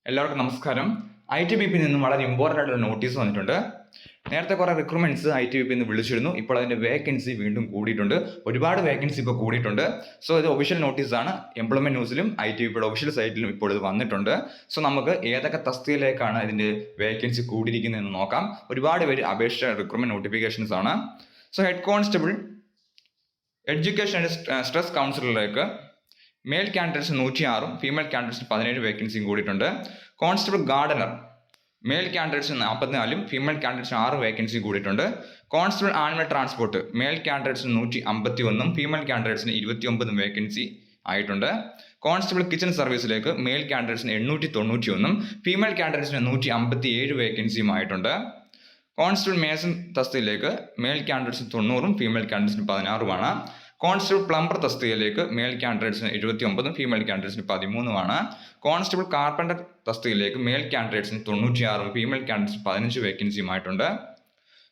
എല്ലാവർക്കും നമസ്കാരം. ITBP നിന്നും വളരെ ഇമ്പോർട്ടൻ്റ് ആയിട്ടുള്ള നോട്ടീസ് വന്നിട്ടുണ്ട്. നേരത്തെ കുറേ റിക്രൂട്ട്മെന്റ്സ് ITBP നിന്ന് വിളിച്ചിരുന്നു. ഇപ്പോൾ അതിന്റെ വേക്കൻസി വീണ്ടും കൂടിയിട്ടുണ്ട്. ഒരുപാട് വേക്കൻസി ഇപ്പോൾ കൂടിയിട്ടുണ്ട്. സോ ഇത് ഒഫീഷ്യൽ നോട്ടീസാണ്. എംപ്ലോയ്മെന്റ് ന്യൂസിലും ITBPയുടെ ഒഫീഷ്യൽ സൈറ്റിലും ഇപ്പോൾ ഇത് വന്നിട്ടുണ്ട്. സോ നമുക്ക് ഏതൊക്കെ തസ്തികയിലേക്കാണ് ഇതിന്റെ വേക്കൻസി കൂടിയിരിക്കുന്നത് എന്ന് നോക്കാം. ഒരുപാട് പേര് അപേക്ഷിച്ച റിക്രൂട്ട്മെന്റ് നോട്ടിഫിക്കേഷൻസ് ആണ്. So head constable, education and stress കൗൺസിലറിലേക്ക് മെയിൽ കാൻഡിഡേറ്റ്സ് 106, ഫീമെയിൽ കാൻഡിഡേറ്റ്സ് 17 വേക്കൻസിയും കൂടിയിട്ടുണ്ട്. Constable gardener, male candidates 44, female candidates 6 vacancy കൂടിയിട്ടുണ്ട്. കോൺസ്റ്റബിൾ ആനിമൽ ട്രാൻസ്പോർട്ട്, മെയിൽ കാൻഡിഡേറ്റ്സിന് 151, ഫീമെയിൽ കാൻഡിഡേറ്റ്സിന് 29 വേക്കൻസി ആയിട്ടുണ്ട്. കോൺസ്റ്റബിൾ കിച്ചൺ സർവീസിലേക്ക് മെയിൽ കാൻഡിഡേറ്റ്സിന് 891, ഫീമെയിൽ കാൻഡിഡേറ്റ്സിന് 157 വേക്കൻസിയും ആയിട്ടുണ്ട്. കോൺസ്റ്റബിൾ മേസൺ തസ്തികയിലേക്ക് മെയിൽ കാൻഡിഡേറ്റ്സിന് 90, ഫീമെയിൽ കാൻഡിഡേറ്റ്സിന് 16 കോൺസ്റ്റബിൾ പ്ലംബർ തസ്തികയിലേക്ക് മെയിൽ കാൻഡിഡേറ്റ്സിന് 79, ഫീമെയിൽ കാൻഡിഡേറ്റ്സിന് 13 കോൺസ്റ്റബിൾ കാർപ്പൻ്റർ തസ്തികയിലേക്ക് മെയിൽ കാൻഡിഡേറ്റ്സിന് 96, ഫീമെയിൽ കാൻഡിഡേറ്റ്സിന് 15 വേക്കൻസിയുമായിട്ടുണ്ട്.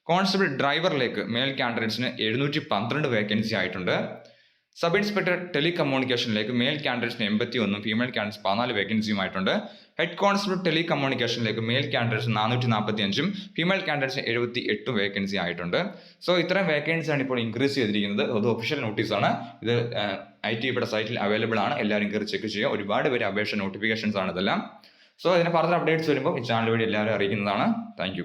കോൺസ്റ്റബിൾ ഡ്രൈവറിലേക്ക് മെയിൽ കാൻഡിഡേറ്റ്സിന് 712 വേക്കൻസി ആയിട്ടുണ്ട്. സബ് ഇൻസ്പെക്ടർ ടെലികമ്മ്യൂണിക്കേഷനിലേക്ക് മെയിൽ കാൻഡിഡേറ്റ്സിന് 81, ഫീമെയിൽ കാൻഡിഡേറ്റ്സ് 14 വേക്കൻസിയുമായിട്ടുണ്ട്. ഹെഡ് കോൺസ്റ്റബിൾ ടെലികമ്മ്യൂണിക്കേഷനിലേക്ക് male candidates 445, female candidates 78 vacancy ആയിട്ടുണ്ട്. സോ ഇത്രയും വേക്കൻസിയാണ് ഇപ്പോൾ ഇൻക്രീസ് ചെയ്തിരിക്കുന്നത്. അത് ഒഫീഷ്യൽ നോട്ടീസാണ്. ഇത് ITBPയുടെ സൈറ്റിൽ അവൈലബിൾ ആണ്. എല്ലാവരും കയറി ചെക്ക് ചെയ്യുക. ഒരുപാട് പേര് അപേക്ഷ നോട്ടിഫിക്കേഷൻസ് ആണ് ഇതെല്ലാം. സോ ഇതിന് ഫർദർ അപ്ഡേറ്റ്സ് വരുമ്പോൾ ഈ ചാനൽ വഴി എല്ലാവരും അറിയിക്കുന്നതാണ്. താങ്ക്